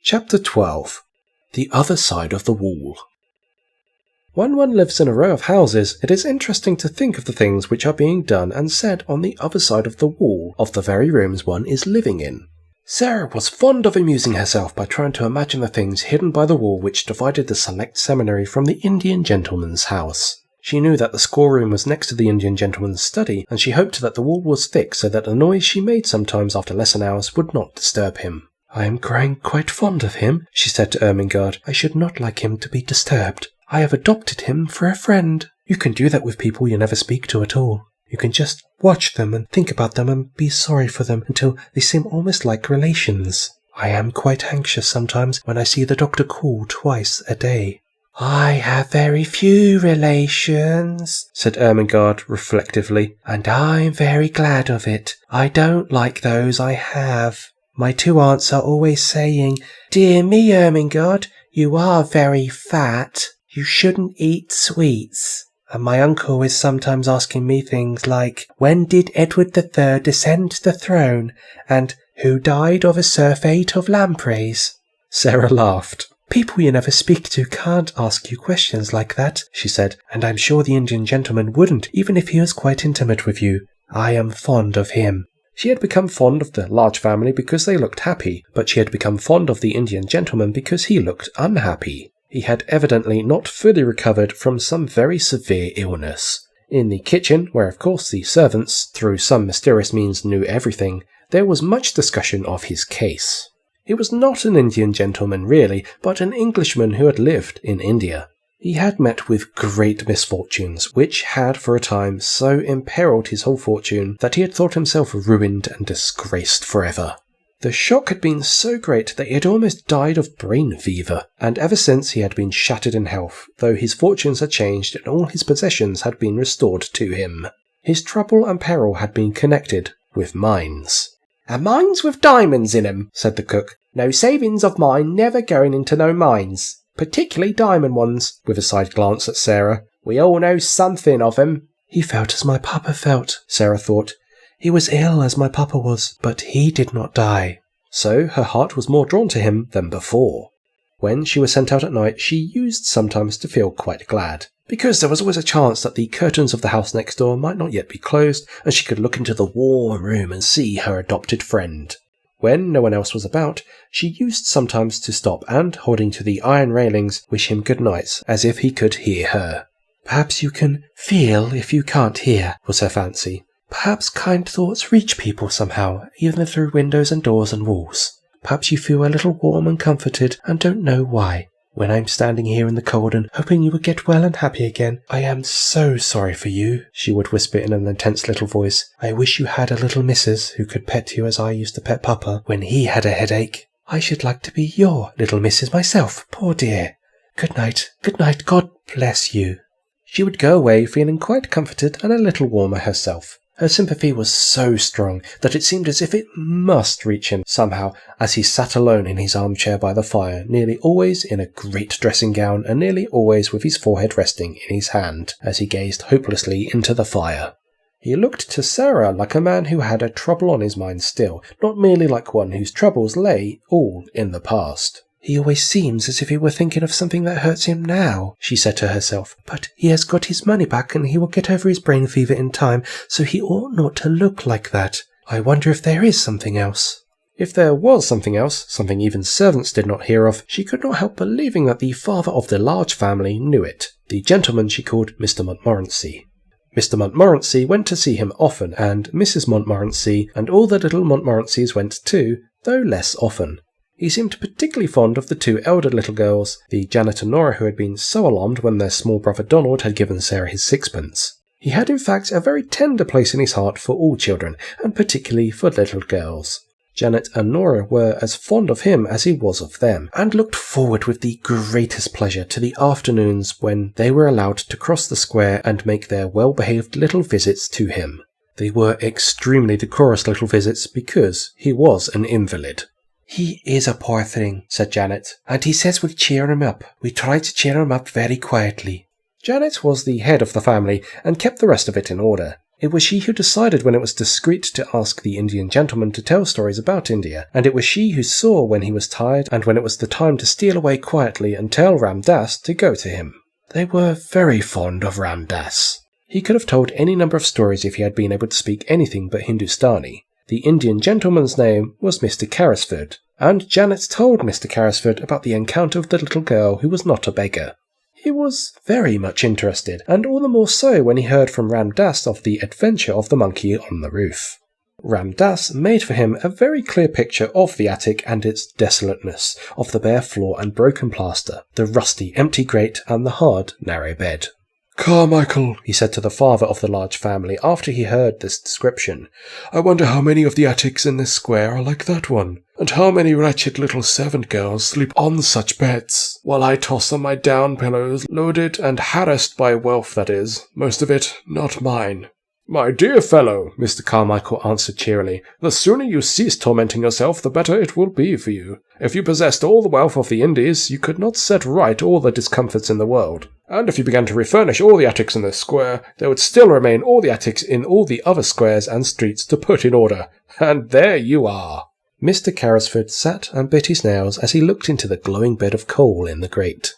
Chapter 12. The Other Side of the Wall. When one lives in a row of houses, it is interesting to think of the things which are being done and said on the other side of the wall of the very rooms one is living in. Sarah was fond of amusing herself by trying to imagine the things hidden by the wall which divided the select seminary from the Indian gentleman's house. She knew that the schoolroom was next to the Indian gentleman's study, and she hoped that the wall was thick so that the noise she made sometimes after lesson hours would not disturb him. "I am growing quite fond of him," she said to Ermengarde. "I should not like him to be disturbed. I have adopted him for a friend." You can do that with people you never speak to at all. You can just watch them and think about them and be sorry for them until they seem almost like relations. I am quite anxious sometimes when I see the doctor call twice a day. "I have very few relations," said Ermengarde reflectively, "and I'm very glad of it. I don't like those I have. My two aunts are always saying, 'Dear me, Ermengarde, you are very fat. You shouldn't eat sweets.' And my uncle is sometimes asking me things like, 'When did Edward III ascend the throne?' and 'Who died of a surfeit of lampreys?'" Sarah laughed. "People you never speak to can't ask you questions like that," she said, "and I'm sure the Indian gentleman wouldn't, even if he was quite intimate with you. I am fond of him." She had become fond of the large family because they looked happy, but she had become fond of the Indian gentleman because he looked unhappy. He had evidently not fully recovered from some very severe illness. In the kitchen, where of course the servants, through some mysterious means, knew everything, there was much discussion of his case. He was not an Indian gentleman really, but an Englishman who had lived in India. He had met with great misfortunes, which had for a time so imperiled his whole fortune that he had thought himself ruined and disgraced forever. The shock had been so great that he had almost died of brain fever, and ever since he had been shattered in health, though his fortunes had changed and all his possessions had been restored to him. His trouble and peril had been connected with mines. "A mines with diamonds in 'em," said the cook. "No savings of mine never going into no mines. Particularly diamond ones," with a side glance at Sarah. "We all know something of 'em." "He felt as my papa felt," Sarah thought. "He was ill as my papa was, but he did not die." So her heart was more drawn to him than before. When she was sent out at night, she used sometimes to feel quite glad, because there was always a chance that the curtains of the house next door might not yet be closed, and she could look into the warm room and see her adopted friend. When no one else was about, she used sometimes to stop and, holding to the iron railings, wish him good nights, as if he could hear her. "Perhaps you can feel if you can't hear," was her fancy. "Perhaps kind thoughts reach people somehow, even through windows and doors and walls. Perhaps you feel a little warm and comforted and don't know why. When I'm standing here in the cold and hoping you will get well and happy again, I am so sorry for you," she would whisper in an intense little voice. "I wish you had a little missus who could pet you as I used to pet Papa when he had a headache. I should like to be your little missus myself, poor dear. Good night, God bless you." She would go away feeling quite comforted and a little warmer herself. Her sympathy was so strong that it seemed as if it must reach him somehow as he sat alone in his armchair by the fire, nearly always in a great dressing gown and nearly always with his forehead resting in his hand as he gazed hopelessly into the fire. He looked to Sarah like a man who had a trouble on his mind still, not merely like one whose troubles lay all in the past. "He always seems as if he were thinking of something that hurts him now," she said to herself. "But he has got his money back and he will get over his brain fever in time, so he ought not to look like that. I wonder if there is something else." If there was something else, something even servants did not hear of, she could not help believing that the father of the large family knew it, the gentleman she called Mr. Montmorency. Mr. Montmorency went to see him often, and Mrs. Montmorency and all the little Montmorencys went too, though less often. He seemed particularly fond of the two elder little girls, the Janet and Nora who had been so alarmed when their small brother Donald had given Sarah his sixpence. He had in fact a very tender place in his heart for all children, and particularly for little girls. Janet and Nora were as fond of him as he was of them, and looked forward with the greatest pleasure to the afternoons when they were allowed to cross the square and make their well-behaved little visits to him. They were extremely decorous little visits because he was an invalid. "He is a poor thing," said Janet, "and he says we'll cheer him up. We try to cheer him up very quietly." Janet was the head of the family and kept the rest of it in order. It was she who decided when it was discreet to ask the Indian gentleman to tell stories about India, and it was she who saw when he was tired and when it was the time to steal away quietly and tell Ram Dass to go to him. They were very fond of Ram Dass. He could have told any number of stories if he had been able to speak anything but Hindustani. The Indian gentleman's name was Mr. Carrisford, and Janet told Mr. Carrisford about the encounter with the little girl who was not a beggar. He was very much interested, and all the more so when he heard from Ram Dass of the adventure of the monkey on the roof. Ram Dass made for him a very clear picture of the attic and its desolateness, of the bare floor and broken plaster, the rusty, empty grate, and the hard, narrow bed. "Carmichael," he said to the father of the large family after he heard this description, "I wonder how many of the attics in this square are like that one, and how many wretched little servant girls sleep on such beds, while I toss on my down pillows, loaded and harassed by wealth that is, most of it, not mine." "My dear fellow," Mr. Carmichael answered cheerily, "the sooner you cease tormenting yourself, the better it will be for you. If you possessed all the wealth of the Indies, you could not set right all the discomforts in the world. And if you began to refurnish all the attics in this square, there would still remain all the attics in all the other squares and streets to put in order. And there you are." Mr. Carrisford sat and bit his nails as he looked into the glowing bed of coal in the grate.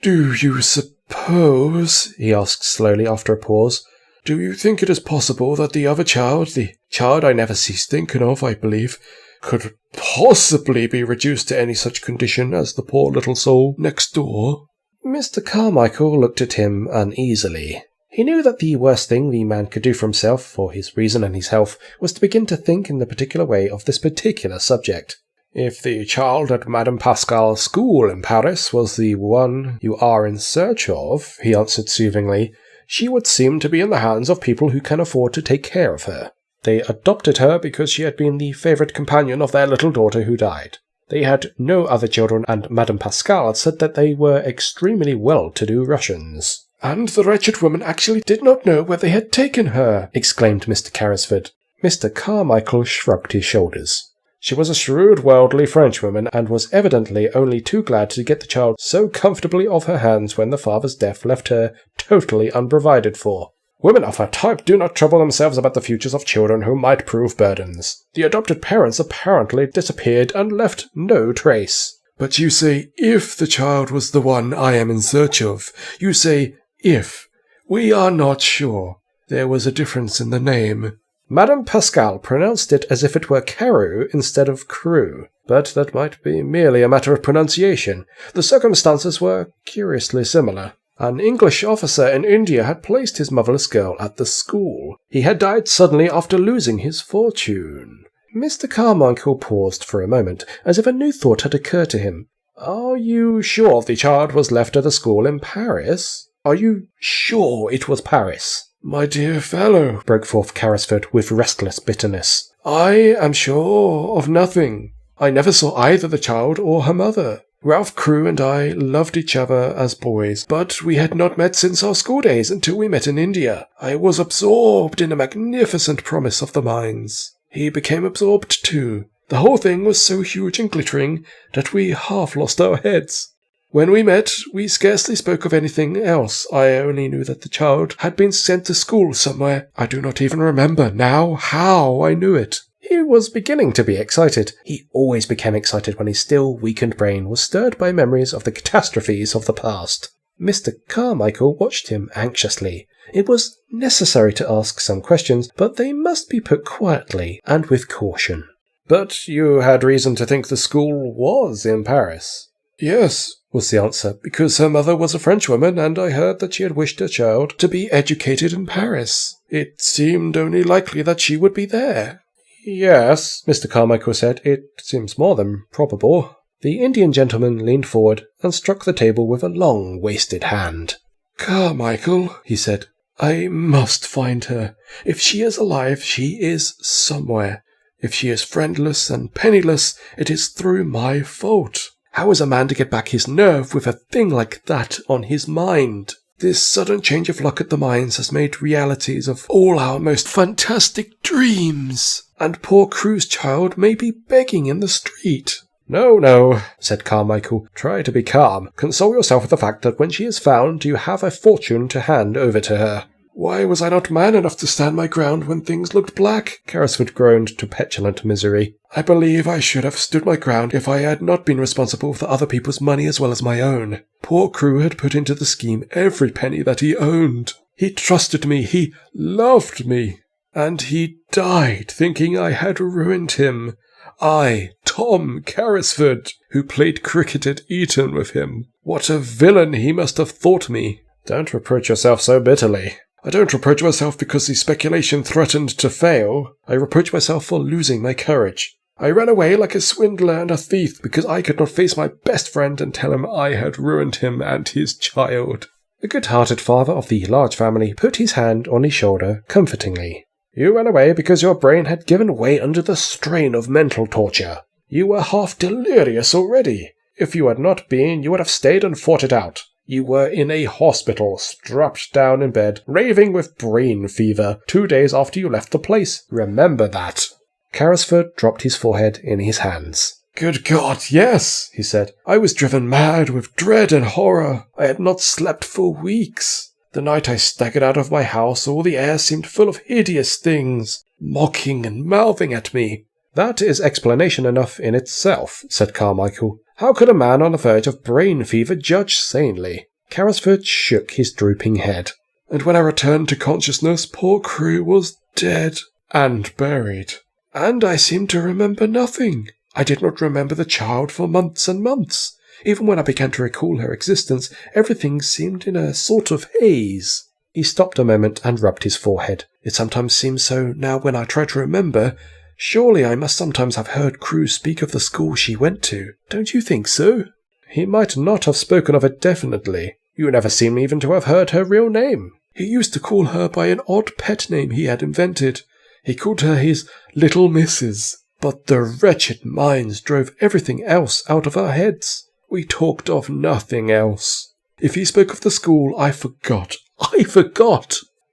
"Do you suppose," he asked slowly after a pause, "do you think it is possible that the other child, the child I never cease thinking of, I believe, could possibly be reduced to any such condition as the poor little soul next door?" Mr. Carmichael looked at him uneasily. He knew that the worst thing the man could do for himself, for his reason and his health, was to begin to think in the particular way of this particular subject. "If the child at Madame Pascal's school in Paris was the one you are in search of," he answered soothingly, "she would seem to be in the hands of people who can afford to take care of her. They adopted her because she had been the favourite companion of their little daughter who died. They had no other children, and Madame Pascal said that they were extremely well-to-do Russians." "And the wretched woman actually did not know where they had taken her!" exclaimed Mr. Carrisford. Mr. Carmichael shrugged his shoulders. "She was a shrewd, worldly Frenchwoman, and was evidently only too glad to get the child so comfortably off her hands when the father's death left her totally unprovided for. Women of her type do not trouble themselves about the futures of children who might prove burdens. The adopted parents apparently disappeared and left no trace." "But you say if the child was the one I am in search of. You say if. We are not sure. There was a difference in the name." Madame Pascal pronounced it as if it were Carew instead of Crew, but that might be merely a matter of pronunciation. The circumstances were curiously similar. An English officer in India had placed his motherless girl at the school. He had died suddenly after losing his fortune. Mr. Carmichael paused for a moment, as if a new thought had occurred to him. "Are you sure the child was left at the school in Paris? Are you sure it was Paris?" "My dear fellow," broke forth Carrisford with restless bitterness, "I am sure of nothing. I never saw either the child or her mother. Ralph Crewe and I loved each other as boys, but we had not met since our school days until we met in India. I was absorbed in the magnificent promise of the mines. He became absorbed too. The whole thing was so huge and glittering that we half lost our heads. When we met, we scarcely spoke of anything else. I only knew that the child had been sent to school somewhere. I do not even remember now how I knew it." He was beginning to be excited. He always became excited when his still weakened brain was stirred by memories of the catastrophes of the past. Mr. Carmichael watched him anxiously. It was necessary to ask some questions, but they must be put quietly and with caution. "But you had reason to think the school was in Paris?" "Yes," was the answer, "because her mother was a Frenchwoman, and I heard that she had wished her child to be educated in Paris. It seemed only likely that she would be there." "Yes," Mr. Carmichael said, "it seems more than probable." The Indian gentleman leaned forward and struck the table with a long, wasted hand. "Carmichael," he said, "I must find her. If she is alive, she is somewhere. If she is friendless and penniless, it is through my fault. How is a man to get back his nerve with a thing like that on his mind? This sudden change of luck at the mines has made realities of all our most fantastic dreams, and poor Crewe's child may be begging in the street." No, said Carmichael. "Try to be calm. Console yourself with the fact that when she is found, you have a fortune to hand over to her." Why was I not man enough to stand my ground when things looked black? Carrisford groaned to petulant misery. I believe I should have stood my ground if I had not been responsible for other people's money as well as my own. Poor Crewe had put into the scheme every penny that he owned. He trusted me, he loved me, and he died thinking I had ruined him. I, Tom Carrisford, who played cricket at Eton with him. What a villain he must have thought me. Don't reproach yourself so bitterly. I don't reproach myself because the speculation threatened to fail. I reproach myself for losing my courage. I ran away like a swindler and a thief because I could not face my best friend and tell him I had ruined him and his child. The good-hearted father of the large family put his hand on his shoulder comfortingly. You ran away because your brain had given way under the strain of mental torture. You were half delirious already. If you had not been, you would have stayed and fought it out. You were in a hospital, strapped down in bed, raving with brain fever 2 days after you left the place. Remember that. Carrisford dropped his forehead in his hands. Good God, yes, he said. I was driven mad with dread and horror. I had not slept for weeks. The night I staggered out of my house, all the air seemed full of hideous things, mocking and mouthing at me. That is explanation enough in itself, said Carmichael. How could a man on the verge of brain fever judge sanely? Carrisford shook his drooping head. And when I returned to consciousness, poor Crewe was dead and buried. And I seemed to remember nothing. I did not remember the child for months and months. Even when I began to recall her existence, everything seemed in a sort of haze. He stopped a moment and rubbed his forehead. It sometimes seems so now when I try to remember. Surely I must sometimes have heard Crewe speak of the school she went to. Don't you think so? He might not have spoken of it definitely. You never seem even to have heard her real name. He used to call her by an odd pet name he had invented. He called her his Little Missus. But the wretched mines drove everything else out of our heads. We talked of nothing else. If he spoke of the school, I forgot.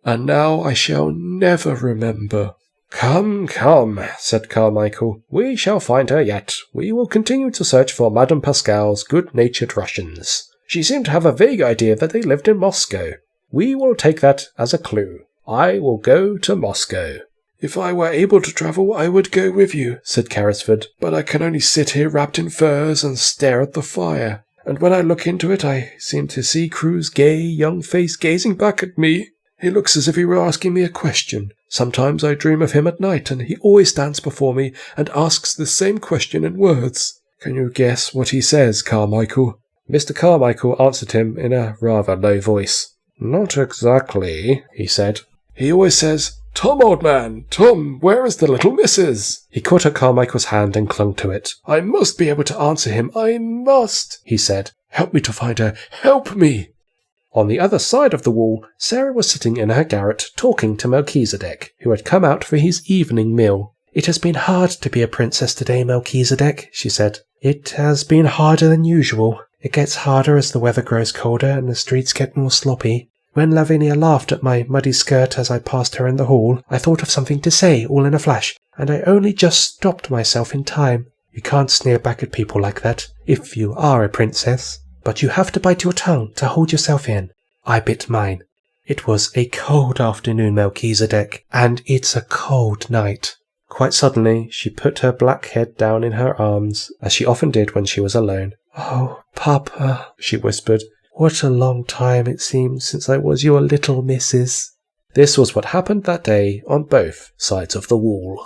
And now I shall never remember. Come, said Carmichael. We shall find her yet. We will continue to search for Madame Pascal's good-natured Russians. She seemed to have a vague idea that they lived in Moscow. We will take that as a clue. I will go to Moscow. If I were able to travel, I would go with you, said Carrisford, but I can only sit here wrapped in furs and stare at the fire. And when I look into it, I seem to see Crewe's gay young face gazing back at me. He looks as if he were asking me a question. Sometimes I dream of him at night, and he always stands before me and asks the same question in words. Can you guess what he says, Carmichael? Mr. Carmichael answered him in a rather low voice. Not exactly, he said. He always says, Tom, old man, Tom, where is the little missus? He caught at Carmichael's hand and clung to it. I must be able to answer him. I must, he said. Help me to find her. Help me. On the other side of the wall, Sarah was sitting in her garret talking to Melchizedek, who had come out for his evening meal. It has been hard to be a princess today, Melchizedek, she said. It has been harder than usual. It gets harder as the weather grows colder and the streets get more sloppy. When Lavinia laughed at my muddy skirt as I passed her in the hall, I thought of something to say all in a flash, and I only just stopped myself in time. You can't sneer back at people like that, if you are a princess. But you have to bite your tongue to hold yourself in. I bit mine. It was a cold afternoon, Melchizedek, and it's a cold night. Quite suddenly, she put her black head down in her arms, as she often did when she was alone. Oh, Papa, she whispered. What a long time it seems since I was your little missus. This was what happened that day on both sides of the wall.